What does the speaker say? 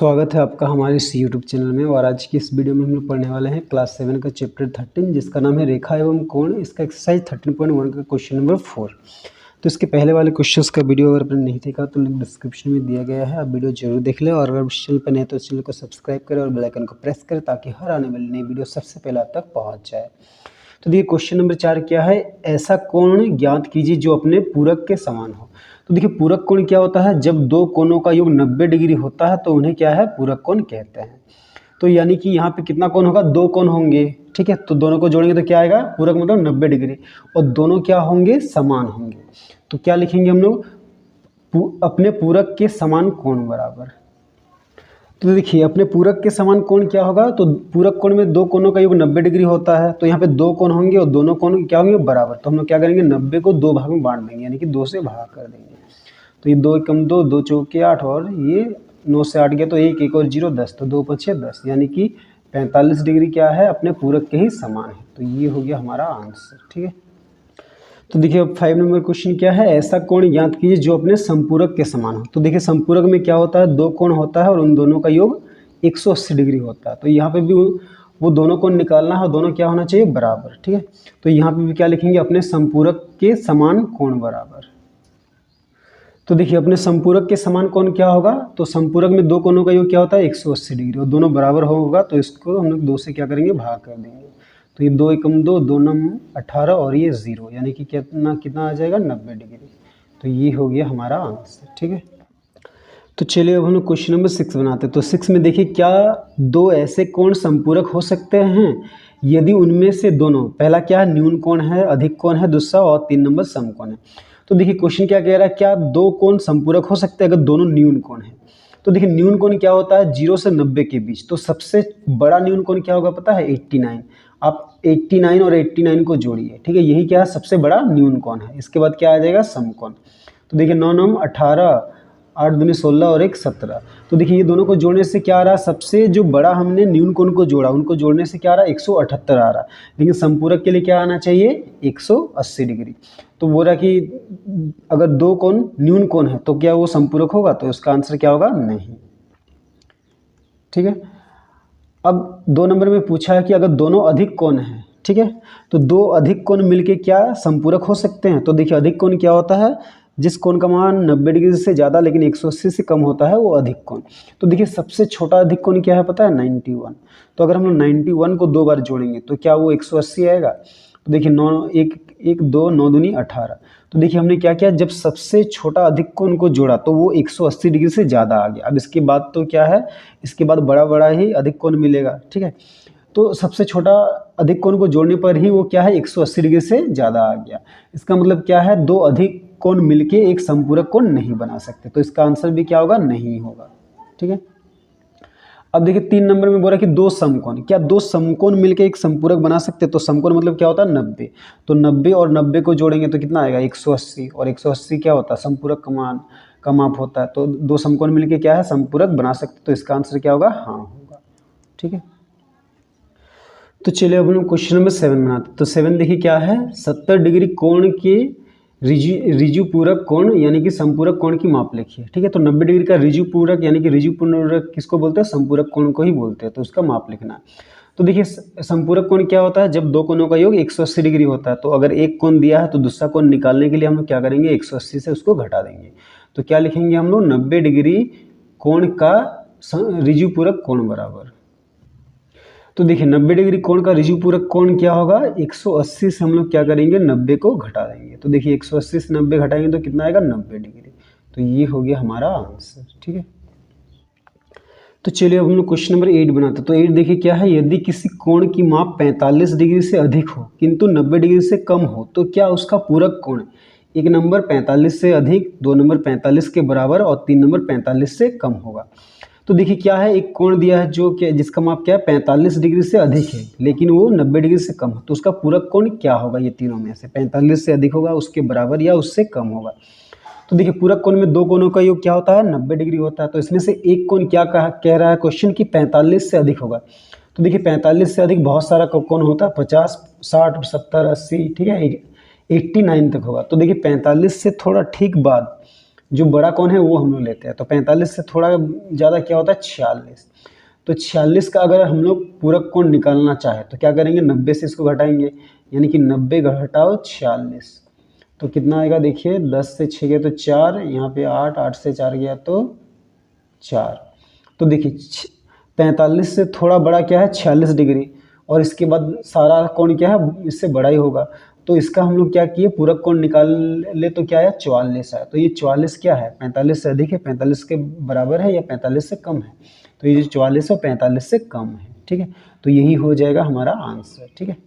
स्वागत है आपका हमारे इस यूट्यूब चैनल में। और आज की इस वीडियो में हम लोग पढ़ने वाले हैं क्लास 7 का चैप्टर 13 जिसका नाम है रेखा एवं कोण। इसका एक्सरसाइज 13.1 का क्वेश्चन नंबर 4। तो इसके पहले वाले क्वेश्चंस का वीडियो अगर आपने नहीं देखा तो लिंक डिस्क्रिप्शन में दिया गया है, आप वीडियो जरूर देख लें। और अगर इस चैनल पर नए तो इस चैनल को सब्सक्राइब करें और बेल आइकन को प्रेस करें ताकि हर आने वाली नई वीडियो सबसे पहले आप तक पहुँच जाए। तो देखिए क्वेश्चन नंबर 4 क्या है, ऐसा कोण ज्ञात कीजिए जो अपने पूरक के समान हो। तो देखिए पूरक कोण क्या होता है, जब दो कोणों का योग 90 डिग्री होता है तो उन्हें क्या है, पूरक कोण कहते हैं। तो यानी कि यहाँ पे कितना कोण होगा, दो कोण होंगे, ठीक है। तो दोनों को जोड़ेंगे तो क्या आएगा, पूरक मतलब 90 डिग्री, और दोनों क्या होंगे, समान होंगे। तो क्या लिखेंगे हम लोग, अपने पूरक के समान कोण बराबर। तो देखिए अपने पूरक के समान कोण क्या होगा, तो पूरक कोण में दो कोणों का योग 90 डिग्री होता है, तो यहाँ पे दो कोण होंगे और दोनों कोण क्या होंगे, बराबर। तो हम लोग क्या करेंगे, 90 को दो भाग में बांट देंगे, यानी कि 2 से भाग कर देंगे। तो ये 2 एकम 2, 2 चौके 8, और ये 9 से 8 गया तो 1 1 और 0 10, तो 2 5 10, यानी कि 45 डिग्री क्या है, अपने पूरक के ही समान है। तो ये हो गया हमारा आंसर, ठीक है। तो देखिए अब 5 नंबर क्वेश्चन क्या है, ऐसा कोण ज्ञात कीजिए जो अपने संपूरक के समान हो। तो देखिए संपूरक में क्या होता है, दो कोण होता है और उन दोनों का योग 180 डिग्री होता है। तो यहाँ पे भी वो दोनों कोण निकालना है और दोनों क्या होना चाहिए, बराबर, ठीक है। तो यहाँ पे भी क्या लिखेंगे, अपने संपूरक के समान कोण बराबर। तो देखिए अपने संपूरक के समान कोण क्या होगा, तो संपूरक में दो कोणों का योग क्या होता है, 180 डिग्री, और दोनों बराबर होगा तो इसको हम लोग 2 से क्या करेंगे, भाग कर देंगे। तो ये 2 एकम 2, 2 नम 18, और ये 0, यानी कि कितना आ जाएगा, 90 डिग्री। तो ये हो गया हमारा आंसर, ठीक है। तो चलिए अब हम लोग क्वेश्चन नंबर 6 बनाते हैं। तो 6 में देखिए, क्या दो ऐसे कोण संपूरक हो सकते हैं यदि उनमें से दोनों, पहला क्या है, न्यून कोण है, अधिक कोण है दूसरा, और 3 नंबर समकोण है। तो देखिए क्वेश्चन क्या कह रहा है, क्या दो कोण संपूरक हो सकते हैं अगर दोनों न्यून कोण है। तो देखिए न्यून कोण क्या होता है, 0 से 90 के बीच। तो सबसे बड़ा न्यून कोण क्या होगा पता है, 89। आप 89 और 89 को जोड़िए, ठीक है, यही क्या है, सबसे बड़ा न्यून कोण है। इसके बाद क्या आ जाएगा, समकोण। तो देखिए 9 9 18, 8 दूनी 16 और 1 17। तो देखिए ये दोनों को जोड़ने से क्या आ रहा है, सबसे जो बड़ा हमने न्यून कोण को जोड़ा, उनको जोड़ने से क्या आ रहा है, 178 आ रहा है। लेकिन संपूरक के लिए क्या आना चाहिए, 180 डिग्री। तो बोल रहा कि अगर दो कोण न्यून कोण है तो क्या वो संपूरक होगा, तो इसका आंसर क्या होगा, नहीं, ठीक है। अब 2 नंबर में पूछा है कि अगर दोनों अधिक कोण हैं, ठीक है, तो दो अधिक कोण मिलके क्या संपूरक हो सकते हैं। तो देखिए अधिक कोण क्या होता है, जिस कोण का मान 90 डिग्री से ज़्यादा लेकिन 180 से कम होता है, वो अधिक कोण। तो देखिए सबसे छोटा अधिक कोण क्या है पता है, 91। तो अगर हम लोग 91 को 2 बार जोड़ेंगे तो क्या वो 180 आएगा। तो देखिए 9 1 1 2 9 दूनी 18। तो देखिए हमने क्या किया, जब सबसे छोटा अधिक कोण को जोड़ा तो वो 180 डिग्री से ज़्यादा आ गया। अब इसके बाद तो क्या है, इसके बाद बड़ा बड़ा ही अधिक कोण मिलेगा, ठीक है। तो सबसे छोटा अधिक कोण को जोड़ने पर ही वो क्या है, 180 डिग्री से ज़्यादा आ गया। इसका मतलब क्या है, दो अधिक कोण मिलके एक संपूरक कोण नहीं बना सकते। तो इसका आंसर भी क्या होगा, नहीं होगा, ठीक है। अब देखिए 3 नंबर में बोला कि दो समकोण, क्या दो समकोण मिलके एक संपूरक बना सकते हैं। तो समकोण मतलब क्या होता है, 90। तो 90 और 90 को जोड़ेंगे तो कितना आएगा, 180, और 180 क्या होता है, संपूरक का माप होता है। तो दो समकोण मिलके क्या है, संपूरक बना सकते। तो इसका आंसर क्या होगा, हाँ होगा, ठीक है। तो चलिए अब हम क्वेश्चन नंबर 7 बनाते। तो 7 देखिए क्या है, 70 डिग्री कोण के रिजु पूरक कोण यानी कि संपूरक कोण की माप लिखिए, ठीक है। तो 90 डिग्री का रिजु पूरक यानी कि रिजु पूरक किसको बोलते हैं, संपूरक कोण को ही बोलते हैं। तो उसका माप लिखना है। तो देखिए संपूरक कोण क्या होता है, जब दो कोणों का योग 180 डिग्री होता है। तो अगर एक कोण दिया है तो दूसरा कोण निकालने के लिए हम लोग क्या करेंगे, 180 से उसको घटा देंगे। तो क्या लिखेंगे हम लोग, 90 डिग्री कोण का रिजु पूरक कोण बराबर। तो देखिए 90 डिग्री कोण का रिजु पूरक कोण क्या होगा, 180 से हम लोग क्या करेंगे, 90 को घटा देंगे। तो देखिए 180 से 90 घटाएंगे तो कितना आएगा, 90 डिग्री। तो ये हो गया हमारा आंसर, ठीक है। तो चलिए अब हम लोग क्वेश्चन नंबर 8 बनाते हैं। तो 8 देखिए क्या है, यदि किसी कोण की माप 45 डिग्री से अधिक हो किंतु 90 डिग्री से कम हो तो क्या उसका पूरक कोण, एक नंबर 45 से अधिक, 2 नंबर 45 के बराबर, और 3 नंबर 45 से कम होगा। तो देखिए क्या है, एक कोण दिया है जो कि जिसका माप क्या है, 45 डिग्री से अधिक है लेकिन वो 90 डिग्री से कम है। तो उसका पूरक कोण क्या होगा, ये तीनों में से 45 से अधिक होगा, उसके बराबर, या उससे कम होगा। तो देखिए पूरक कोण में दो कोणों का योग क्या होता है, 90 डिग्री होता है। तो इसमें से एक कोण क्या कह रहा है क्वेश्चन की 45 से अधिक होगा। तो देखिए 45 से अधिक बहुत सारा कोण होता है, 50 60 70 80, ठीक है, 89 तक होगा। तो देखिए 45 से थोड़ा ठीक बाद जो बड़ा कोण है वो हम लोग लेते हैं। तो 45 से थोड़ा ज़्यादा क्या होता है 46। तो 46 का अगर हम लोग पूरक कोण निकालना चाहे तो क्या करेंगे, 90 से इसको घटाएंगे, यानी कि 90 घटाओ 46 तो कितना आएगा देखिए, 10 से 6 गया तो 4, यहाँ पे 8, 8 से 4 गया तो 4। तो देखिए 45 से थोड़ा बड़ा क्या है 46 डिग्री, और इसके बाद सारा कोण क्या है इससे बड़ा ही होगा। तो इसका हम लोग क्या किए, पूरक कोण निकाल ले तो क्या है 44 है। तो ये 44 क्या है, 45 से अधिक है, 45 के बराबर है या 45 से कम है। तो ये जो 44 है 45 से कम है। ठीक है, तो यही हो जाएगा हमारा आंसर। ठीक है।